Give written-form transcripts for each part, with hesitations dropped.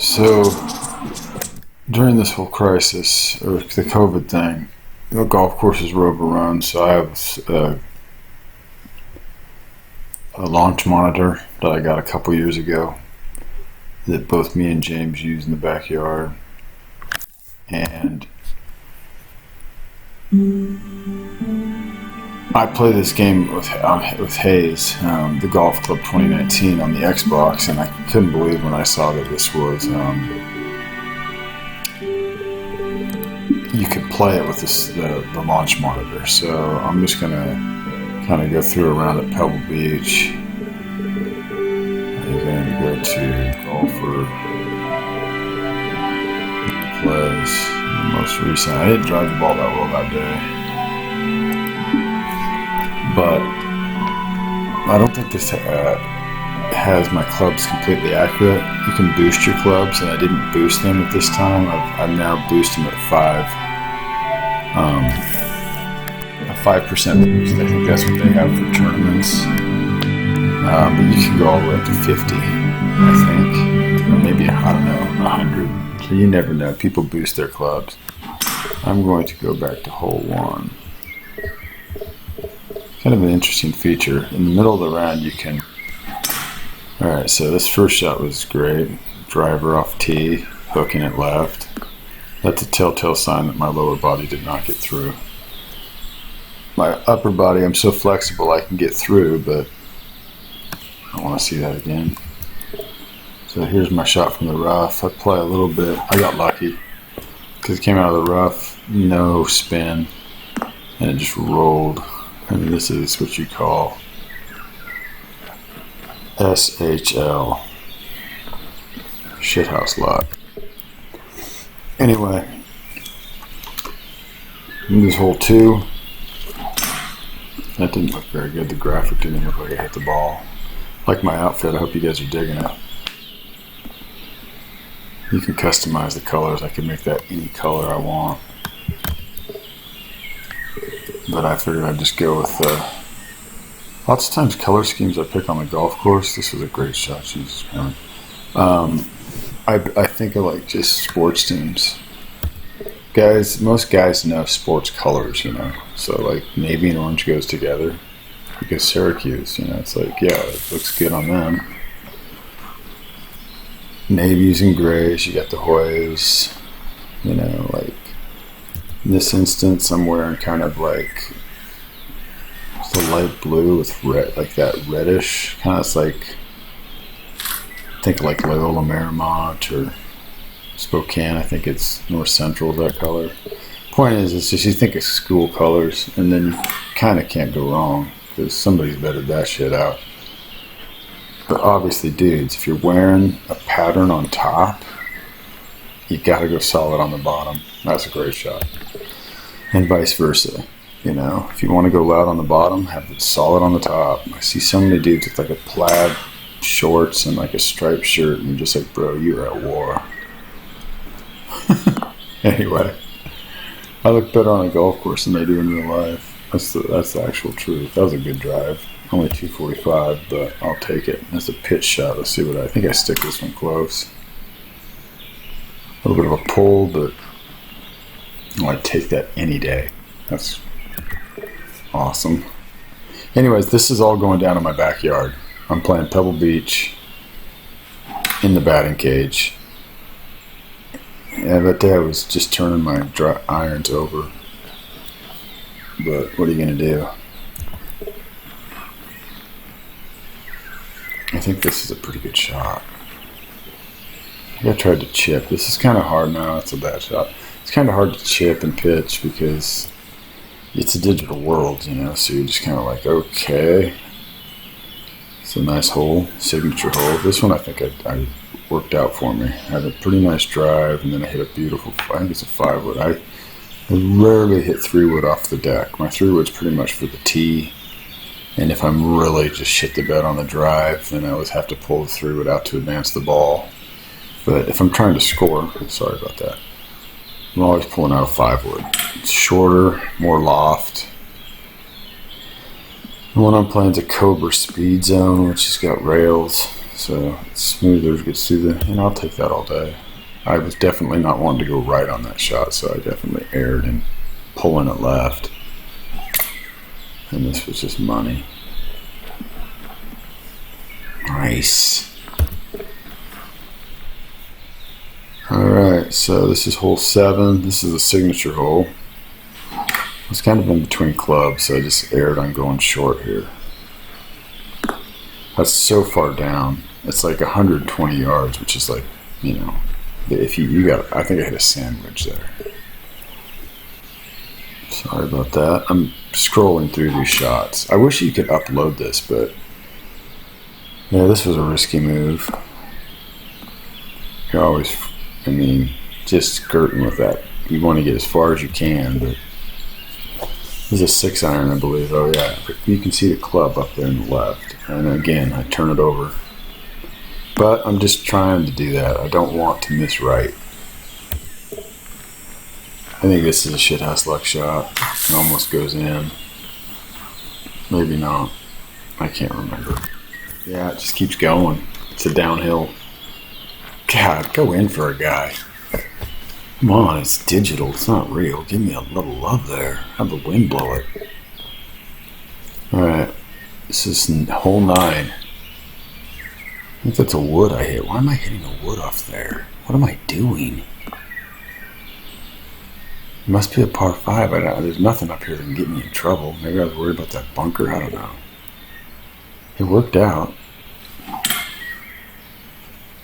So during this whole crisis or the COVID thing, the golf courses were overrun. So I have a launch monitor that I got a couple years ago that both me and James use in the backyard, and I play this game with Hayes, the Golf Club 2019 on the Xbox, and I couldn't believe when I saw that this was you could play it with the launch monitor. So I'm just gonna kind of go through around at Pebble Beach. I'm going to go to golfer plays. The most recent. I didn't drive the ball that well that day, but I don't think this has my clubs completely accurate. You can boost your clubs, and I didn't boost them at this time. I've now boosted them at 5% boost. I think that's what they have for tournaments. But you can go all the way up to 50, I think, or maybe, I don't know, 100. So you never know. People boost their clubs. I'm going to go back to hole 1. Kind of an interesting feature. In the middle of the round, you can... Alright, so this first shot was great. Driver off tee, hooking it left. That's a telltale sign that my lower body did not get through. My upper body, I'm so flexible I can get through, but I want to see that again. So here's my shot from the rough. I play a little bit. I got lucky because it came out of the rough, no spin, and it just rolled. And this is what you call SHL, shithouse luck. Anyway, this hole 2. That didn't look very good. The graphic didn't look like I hit the ball. Like my outfit, I hope you guys are digging it. You can customize the colors. I can make that any color I want. But I figured I'd just go with lots of times color schemes I pick on the golf course. This was a great shot. Jesus Christ. I think I like just sports teams. Guys, most guys know sports colors, you know. So like navy and orange goes together. Because Syracuse, you know, it's like, yeah, it looks good on them. Navies and grays, you got the Hoyas, you know, like in this instance I'm wearing kind of like the light blue with red, like that reddish kind of, it's like, think like Loyola Marymount or Spokane. I think it's North Central, that color. Point is, it's just you think of school colors and then you kind of can't go wrong because somebody's vetted that shit out. But obviously, dudes, if you're wearing a pattern on top, you gotta go solid on the bottom. That's a great shot. And vice versa. You know, if you want to go loud on the bottom, have it solid on the top. I see so many dudes with like a plaid shorts and like a striped shirt, and you're just like, bro, you're at war. Anyway, I look better on a golf course than I do in real life. That's the actual truth. That was a good drive. Only 245, but I'll take it. That's a pitch shot. Let's see what I think. I stick this one close. A little bit of a pull, but I'd take that any day. That's awesome. Anyways, this is all going down in my backyard. I'm playing Pebble Beach in the batting cage. Yeah, that day I was just turning my irons over. But what are you going to do? I think this is a pretty good shot. I tried to chip. This is kind of hard now. It's a bad shot. It's kind of hard to chip and pitch because it's a digital world, you know, so you're just kind of like, okay. It's a nice hole, signature hole. This one I think I worked out for me. I had a pretty nice drive, and then I hit a beautiful, I think it's a 5-wood. I rarely hit 3-wood off the deck. My 3-wood's pretty much for the tee. And if I'm really just shit the bed on the drive, then I always have to pull the 3-wood out to advance the ball. But if I'm trying to score, sorry about that, I'm always pulling out a 5-wood. It's shorter, more loft. The one I'm playing is a Cobra Speed Zone, which has got rails. so it's smoother, gets through the, and I'll take that all day. I was definitely not wanting to go right on that shot, so I definitely erred in pulling it left. And this was just money. Nice. Alright, so this is hole 7. This is a signature hole. It's kind of in between clubs, so I just erred on going short here. That's so far down. It's like 120 yards, which is like, you know, if you got, I think I hit a sandwich there. Sorry about that. I'm scrolling through these shots. I wish you could upload this, but yeah, this was a risky move. You're always, I mean, just skirting with that. You want to get as far as you can, but this is a 6-iron, I believe. Oh yeah, you can see the club up there on the left. And again, I turn it over. But I'm just trying to do that. I don't want to miss right. I think this is a shithouse luck shot. It almost goes in. Maybe not. I can't remember. Yeah, it just keeps going. It's a downhill. God, go in for a guy. Come on, it's digital. It's not real. Give me a little love there. Have the wind blow it. Alright. This is hole 9. I think that's a wood I hit. Why am I hitting a wood off there? What am I doing? It must be a par 5. There's nothing up here that can get me in trouble. Maybe I was worried about that bunker. I don't know. It worked out. I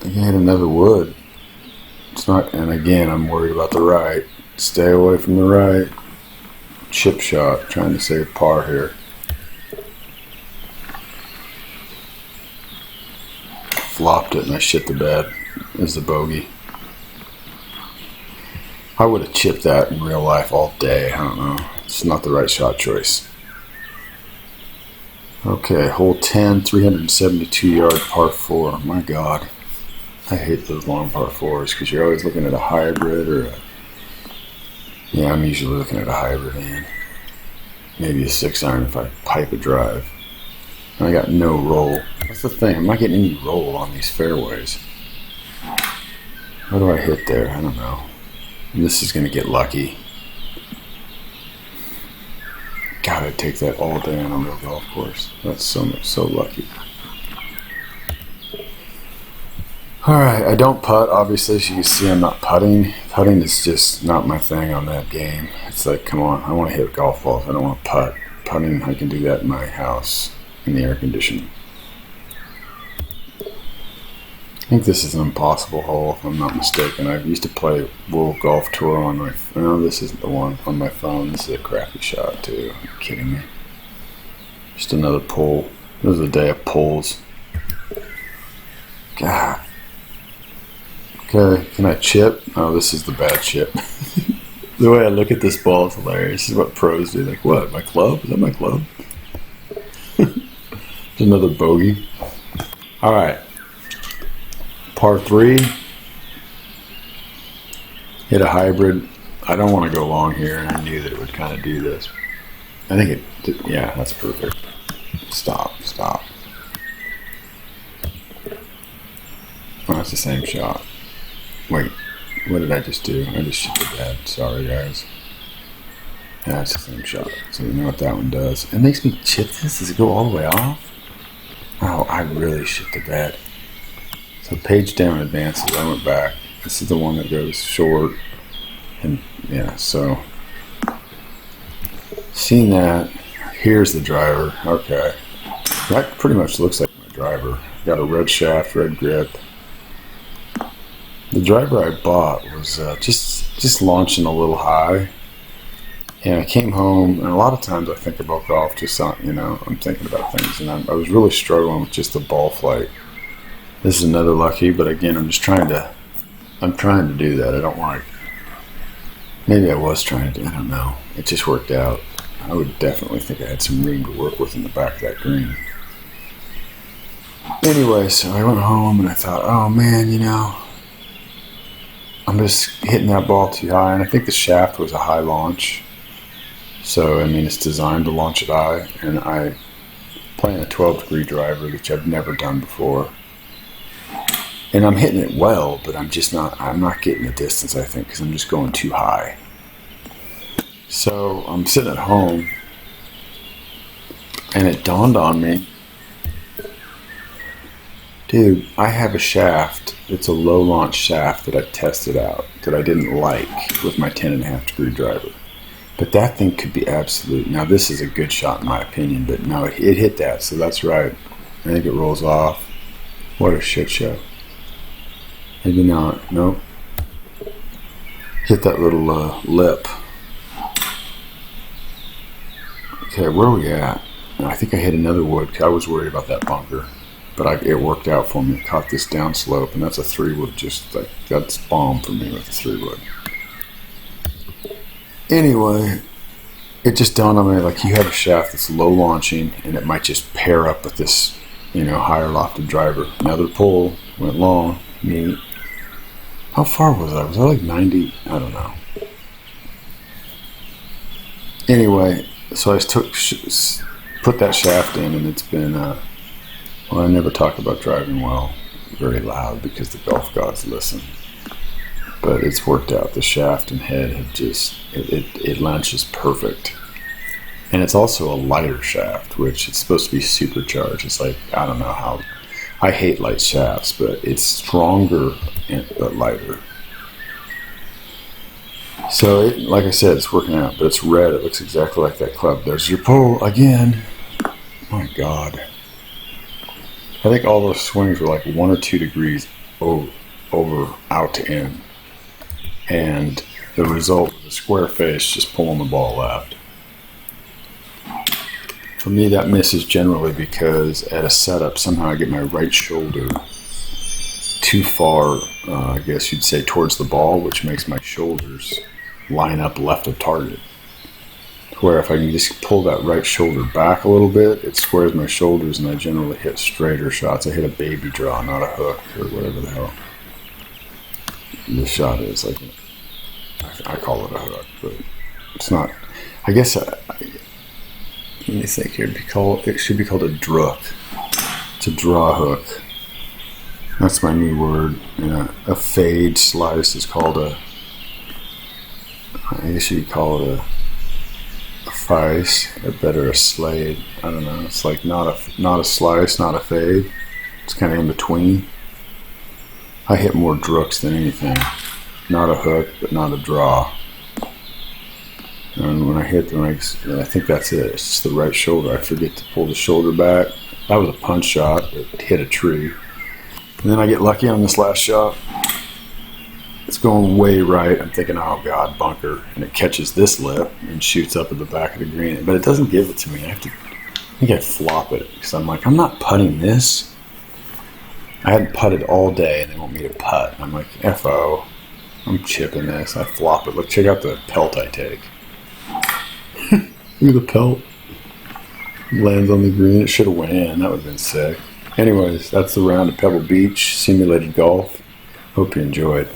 think I hit another wood. It's not, and again, I'm worried about the right. Stay away from the right. Chip shot, trying to save par here. Flopped it and I shit the bed. Is the bogey. I would have chipped that in real life all day. I don't know. It's not the right shot choice. Okay, hole 10, 372 yard par 4. My God. I hate those long par 4s because you're always looking at a hybrid or a... Yeah, I'm usually looking at a hybrid and maybe a 6-iron if I pipe a drive. I got no roll. That's the thing. I'm not getting any roll on these fairways. What do I hit there? I don't know. And this is going to get lucky. Gotta take that all day on a real golf course. That's so lucky. Alright, I don't putt. Obviously, as you can see, I'm not putting. Putting is just not my thing on that game. It's like, come on, I want to hit golf balls. I don't want to putt. Putting, I can do that in my house in the air conditioning. I think this is an impossible hole, if I'm not mistaken. I used to play World Golf Tour on my... No, this isn't the one on my phone. This is a crappy shot, too. Are you kidding me? Just another pull. This is a day of pulls. God. Okay, can I chip? Oh, this is the bad chip. The way I look at this ball is hilarious. This is what pros do. Like, what? My club? Is that my club? Another bogey. Alright. Par 3. Hit a hybrid. I don't want to go long here, and I knew that it would kind of do this. I think it did. Yeah, that's perfect. Stop. Oh, that's the same shot. Wait, what did I just do? I just shit the bed. Sorry, guys. Yeah, that's the same shot. So you know what that one does. It makes me chip this. Does it go all the way off? Oh, I really shit the bed. So page down advances. I went back. This is the one that goes short. And yeah, so seeing that, here's the driver. Okay. That pretty much looks like my driver. Got a red shaft, red grip. The driver I bought was just launching a little high. And I came home, and a lot of times I think about golf just on, you know, I'm thinking about things, and I was really struggling with just the ball flight. This is another lucky, but again, I'm trying to do that. I don't want to, maybe I was trying to, I don't know. It just worked out. I would definitely think I had some room to work with in the back of that green. Anyway, so I went home and I thought, oh man, you know, I'm just hitting that ball too high, and I think the shaft was a high launch. So, I mean, it's designed to launch it high, and I playing a 12-degree driver, which I've never done before. And I'm hitting it well, but I'm not getting the distance, I think, because I'm just going too high. So I'm sitting at home, and it dawned on me, dude, I have a shaft. It's a low launch shaft that I tested out that I didn't like with my 10.5 degree driver. But that thing could be absolute. Now this is a good shot in my opinion, but no, it hit that, so that's right. I think it rolls off. What a shit show. Maybe not. Nope. Hit that little lip. Okay, where are we at? I think I hit another wood. I was worried about that bunker, but it worked out for me. Caught this down slope, and that's a 3-wood. Just like that's bomb for me with a 3-wood. Anyway, it just dawned on me, like, you have a shaft that's low launching, and it might just pair up with this, higher lofted driver. Another pull, went long, neat. How far was I? Was I like 90? I don't know. Anyway, so I put that shaft in, and it's been, well, I never talk about driving well very loud because the golf gods listen. But it's worked out. The shaft and head have just, it launches perfect. And it's also a lighter shaft, which it's supposed to be supercharged. It's like, I don't know how, I hate light shafts, but it's stronger but lighter. So, like I said, it's working out, but it's red. It looks exactly like that club. There's your pull again. My God. I think all those swings were like 1 or 2 degrees over out to in. And the result was a square face just pulling the ball left. For me, that misses generally because at a setup, somehow I get my right shoulder too far, I guess you'd say, towards the ball, which makes my shoulders line up left of target. Where if I can just pull that right shoulder back a little bit, it squares my shoulders, and I generally hit straighter shots. I hit a baby draw, not a hook or whatever the hell this shot is. Like, I call it a hook, but it's not. I guess let me think here. It should be called a drook. It's a draw hook. That's my new word. Yeah, a fade slice is called I guess you'd call it a fice, or better a slade. I don't know. It's like not a slice, not a fade. It's kind of in between. I hit more drooks than anything. Not a hook, but not a draw. And when I hit the legs, I think that's it. It's just the right shoulder. I forget to pull the shoulder back. That was a punch shot. It hit a tree. And then I get lucky on this last shot. It's going way right. I'm thinking, oh God, bunker. And it catches this lip and shoots up at the back of the green. But it doesn't give it to me. I think I flop it. Because I'm like, I'm not putting this. I hadn't putted all day and they want me to putt. And I'm like, F-O. I'm chipping this. I flop it. Look, check out the pelt I take. Look at the pelt. Lands on the green. It should have went in. That would have been sick. Anyways, that's the round of Pebble Beach simulated golf. Hope you enjoyed.